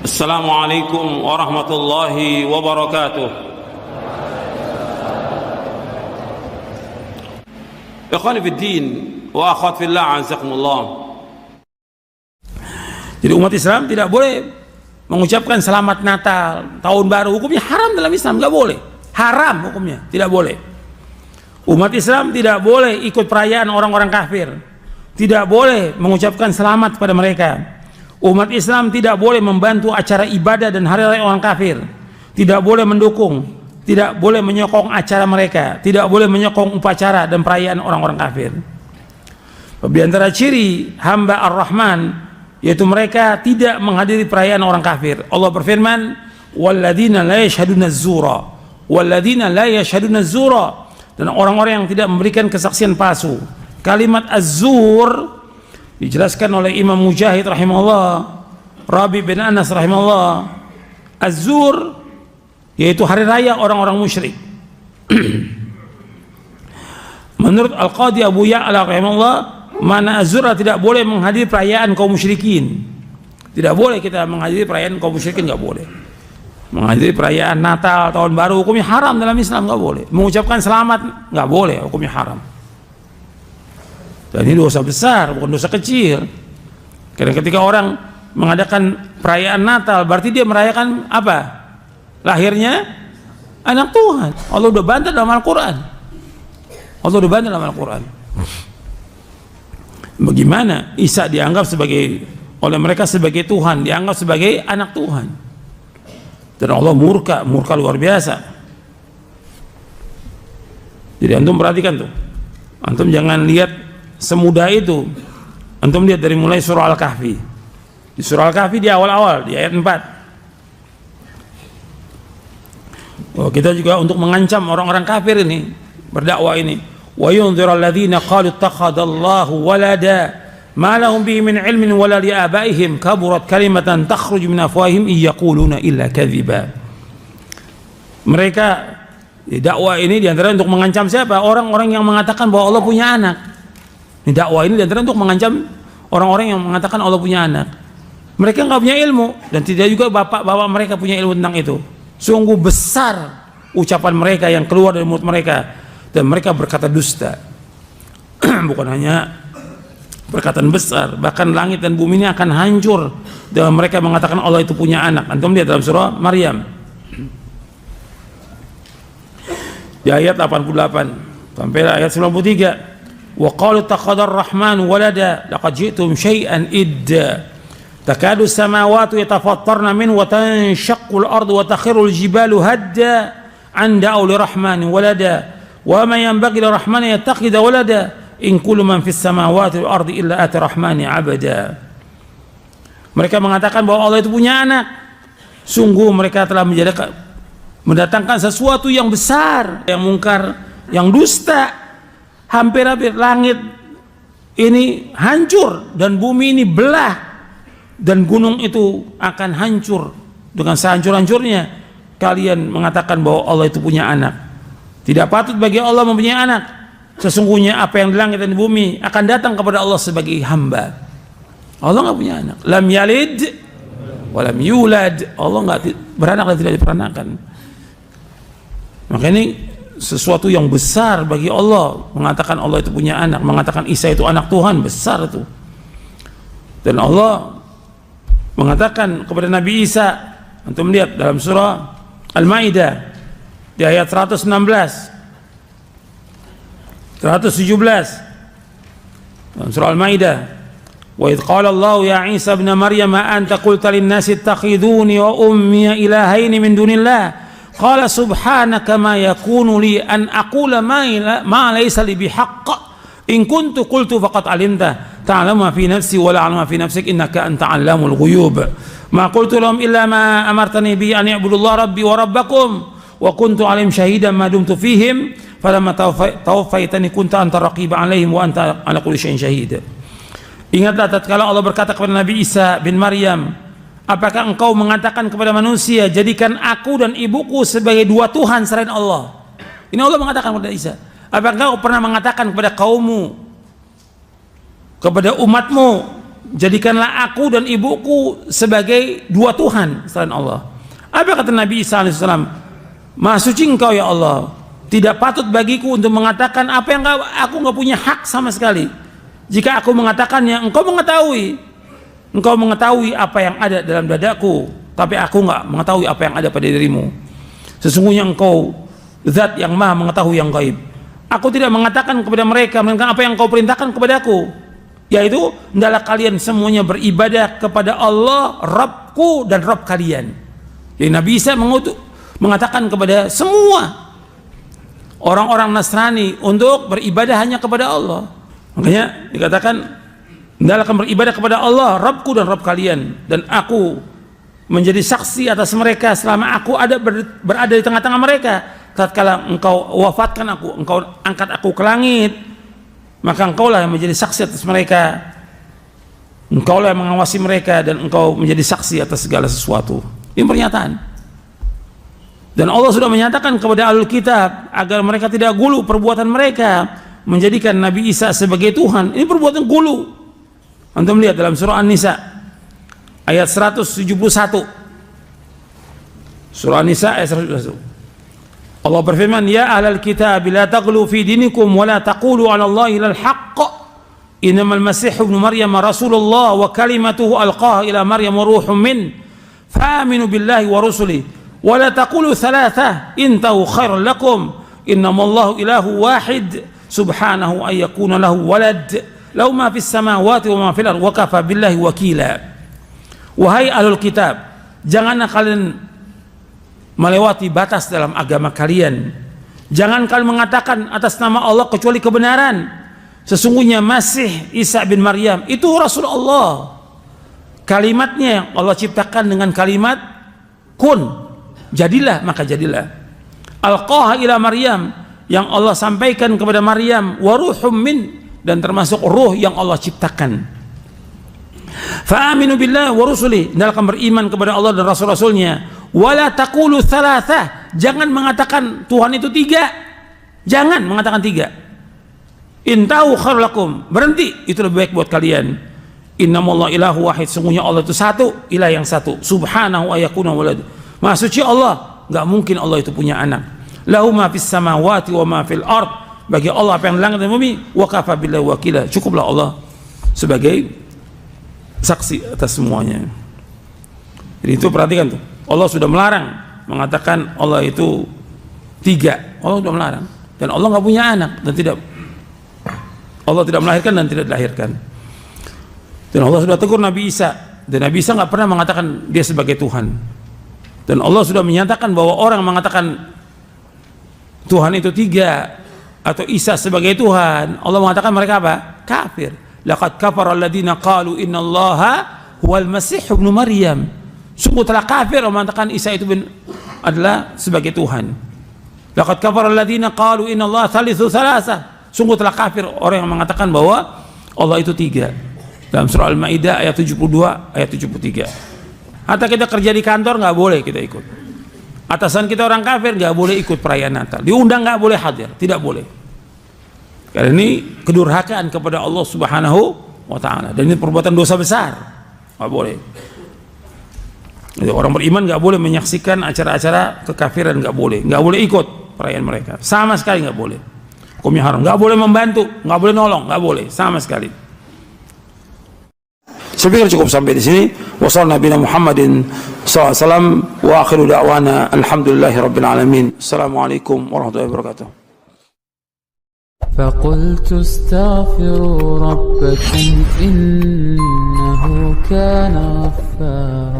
Assalamualaikum warahmatullahi wabarakatuh. Ikhwani fid din wa akhwat fillah, azakumullah. Jadi umat Islam tidak boleh mengucapkan selamat Natal, tahun baru. Hukumnya haram dalam Islam, nggak boleh. Haram hukumnya, tidak boleh. Umat Islam tidak boleh ikut perayaan orang-orang kafir. Tidak boleh mengucapkan selamat kepada mereka. Umat Islam tidak boleh membantu acara ibadah dan hari raya orang kafir. Tidak boleh mendukung, tidak boleh menyokong acara mereka, tidak boleh menyokong upacara dan perayaan orang-orang kafir. Di antara ciri hamba Ar-Rahman yaitu mereka tidak menghadiri perayaan orang kafir. Allah berfirman, "Walladzina la yashhaduna az-zura, walladzina la yashhaduna az-zura." Dan orang-orang yang tidak memberikan kesaksian palsu. Kalimat az-zur dijelaskan oleh Imam Mujahid rahimahullah, Rabi bin Anas rahimahullah, az-zur yaitu hari raya orang-orang musyrik. Menurut Al-Qadi Abu Ya'la rahimahullah, mana az-zur tidak boleh menghadiri perayaan kaum musyrikin. Tidak boleh kita menghadiri perayaan kaum musyrikin, nggak boleh. Menghadiri perayaan Natal, tahun baru, hukumnya haram dalam Islam, nggak boleh. Mengucapkan selamat nggak boleh, hukumnya haram. Dan ini dosa besar, bukan dosa kecil. Karena ketika orang mengadakan perayaan Natal, berarti dia merayakan apa? Lahirnya anak Tuhan. Allah udah bantah dalam Al-Quran. Allah udah bantah dalam Al-Quran. Bagaimana Isa dianggap sebagai, oleh mereka sebagai Tuhan, dianggap sebagai anak Tuhan. Dan Allah murka luar biasa. Jadi antum perhatikan tuh. Antum jangan lihat semudah itu. Antum lihat dari mulai surah Al-Kahfi. Di surah Al-Kahfi di awal-awal, di ayat 4. Oh, kita juga untuk mengancam orang-orang kafir ini, berdakwah ini. Wa yunziral ladzina qalu ittakhadallahu walada ma lahum bihi min ilmin wala li abaihim kaburat kalimatan takhruju min afwahihim yaquluna illa kadziba. Mereka dakwah ini diantara untuk mengancam siapa? Orang-orang yang mengatakan bahwa Allah punya anak. Ini dakwah ini diantara untuk mengancam orang-orang yang mengatakan Allah punya anak. Mereka nggak punya ilmu dan tidak juga bapak-bapak mereka punya ilmu tentang itu. Sungguh besar ucapan mereka yang keluar dari mulut mereka, dan mereka berkata dusta. Bukan hanya perkataan besar, bahkan langit dan bumi ini akan hancur dan mereka mengatakan Allah itu punya anak. Antum lihat dalam surah Maryam di ayat 88 sampai ayat 93. Wa qalu takhadar rahman walada laqad ji'tum syai'an idda takadu samawati yatafattarna min wa tanshaqqu al-ardu wa takhiru al-jibalu hadda an da'u lirahmani walada wa ma yanbaghi lirahmani yattakhidha walada in kullu man fis samawati wal ardi illa ati rahmani abada. Mereka mengatakan bahwa Allah itu punya anak. Sungguh mereka telah mendatangkan sesuatu yang besar, yang mungkar, yang dusta. Hampir-hampir langit ini hancur dan bumi ini belah dan gunung itu akan hancur dengan sehancur-hancurnya. Kalian mengatakan bahwa Allah itu punya anak. Tidak patut bagi Allah mempunyai anak. Sesungguhnya apa yang di langit dan di bumi akan datang kepada Allah sebagai hamba. Allah nggak punya anak. Lam yalid wa lam yulad. Allah nggak beranak dan tidak diperanakan. Maka ini sesuatu yang besar bagi Allah, mengatakan Allah itu punya anak, mengatakan Isa itu anak Tuhan, besar itu. Dan Allah mengatakan kepada Nabi Isa, antum lihat dalam surah Al-Maidah di ayat 116, 117 dalam surah Al-Maidah, wa idh qala Allah ya Isa ibn Maryam anta qulta lin-nasi ittakhiduni wa ummi ilahaini min dunillah qala subhanaka ma yakunu li an aqula ma laysa li bihaqq in kuntu qultu faqad alimta ta'lamu ma fi nafsi wa la a'lamu ma fi nafsik innaka anta 'allamul ghuyub ma qultu lahum illa ma amartani bi an ya'budu Allah rabbi wa rabbakum wa kuntu 'alaihim shahidan ma dumtu fihim falamma tawaffaytani kunta anta raqiba 'alaihim wa anta 'ala kulli syai'in shahid. Ingatlah tatkala Allah berkata kepada Nabi Isa bin Maryam, apakah engkau mengatakan kepada manusia, jadikan aku dan ibuku sebagai dua Tuhan selain Allah? Ini Allah mengatakan kepada Isa. Apakah engkau pernah mengatakan kepada kaummu, kepada umatmu, jadikanlah aku dan ibuku sebagai dua Tuhan selain Allah. Apa kata Nabi Isa alaihissalam? Maha suci engkau ya Allah, tidak patut bagiku untuk mengatakan apa yang aku nggak punya hak sama sekali. Jika aku mengatakannya, engkau mengetahui apa yang ada dalam dadaku, tapi aku nggak mengetahui apa yang ada pada dirimu. Sesungguhnya engkau zat yang maha mengetahui yang gaib. Aku tidak mengatakan kepada mereka melainkan apa yang kau perintahkan kepadaku, yaitu hendaklah kalian semuanya beribadah kepada Allah Rabbku dan Rabb kalian. Jadi Nabi Isa mengatakan kepada semua orang-orang Nasrani untuk beribadah hanya kepada Allah. Makanya dikatakan hendaklah kalian beribadah kepada Allah Rabbku dan Rabb kalian, dan aku menjadi saksi atas mereka selama aku berada di tengah-tengah mereka. Tatkala engkau wafatkan aku, engkau angkat aku ke langit, maka engkaulah yang menjadi saksi atas mereka, engkaulah yang mengawasi mereka, dan engkau menjadi saksi atas segala sesuatu. Ini pernyataan. Dan Allah sudah menyatakan kepada Ahlul Kitab agar mereka tidak gulu perbuatan mereka menjadikan Nabi Isa sebagai Tuhan. Ini perbuatan gulu. Antum lihat dalam surah An-Nisa ayat 171. Surah An-Nisa ayat 171. Allah berfirman, ya ahlal kitab la taghlu fi dinikum wa la taqulu 'ala Allahi illa al-haqq. Innamal masih ibnu Maryam rasulullah wa kalimatuhu alqaha ila Maryam wa ruhun min. Fa'aminu billahi wa rusuli wa la taqulu thalatha intahu khairan lakum. Innamallahu ilahu wahid subhanahu ay yakuna lahu walad. Lahu ma fis samawati wa ma fil ardi wa kafa billahi wakila. Wahai ahlul kitab, janganlah kalian melewati batas dalam agama kalian. Jangan kalian mengatakan atas nama Allah kecuali kebenaran. Sesungguhnya Masih Isa bin Maryam itu Rasulullah. Kalimatnya yang Allah ciptakan dengan kalimat kun, jadilah, maka jadilah. Alqaha ila Maryam, yang Allah sampaikan kepada Maryam, wa ruhum min, dan termasuk ruh yang Allah ciptakan. Fa'aminu billahi wa rusuli, dan akan beriman kepada Allah dan rasul-rasulnya. Wala taqulu thalatha, jangan mengatakan Tuhan itu tiga, jangan mengatakan tiga. Intahu khairul lakum, berhenti, itu lebih baik buat kalian. Innamallahu ilahu wahid, sungguhnya Allah itu satu, ilah yang satu. Subhanahu ayakuna walad, maha suci Allah, nggak mungkin Allah itu punya anak. Lahu ma fis samawati wa ma fil ard, bagi Allah apa yang di langit dan bumi. Wa kafa billahi wakila, cukuplah Allah sebagai saksi atas semuanya. Jadi itu perhatikan tuh, Allah sudah melarang mengatakan Allah itu tiga. Allah sudah melarang, dan Allah nggak punya anak, dan Allah tidak melahirkan dan tidak dilahirkan. Dan Allah sudah tegur Nabi Isa, dan Nabi Isa nggak pernah mengatakan dia sebagai Tuhan. Dan Allah sudah menyatakan bahwa orang mengatakan Tuhan itu tiga atau Isa sebagai Tuhan, Allah mengatakan mereka apa? Kafir. Laqad kafara alladziina qalu innallaha huwal masih ibnu Maryam. Sungguh telah kafir orang mengatakan Isa itu adalah sebagai Tuhan. Laqad kafara alladziina qalu innallaha thalithu thalatha. Sungguh telah kafir orang yang mengatakan bahwa Allah itu tiga. Dalam surah Al-Maidah ayat 72 ayat 73. Hatta kita kerja di kantor nggak boleh kita ikut. Atasan kita orang kafir nggak boleh ikut perayaan Natal. Diundang nggak boleh hadir, tidak boleh. Karena ini kedurhakaan kepada Allah Subhanahu wa taala, dan ini perbuatan dosa besar. Nggak boleh. Jadi orang beriman nggak boleh menyaksikan acara-acara kekafiran, nggak boleh ikut perayaan mereka, sama sekali nggak boleh. Hukumnya haram, nggak boleh membantu, nggak boleh nolong, nggak boleh sama sekali. Saya pikir cukup sampai di sini. Wassalamualaikum Nabi Muhammadin SAW wa akhiru da'wana alhamdulillahi rabbil alamin. Assalamualaikum warahmatullahi wabarakatuh. فقلت استغفروا ربكم إنه كان غفارا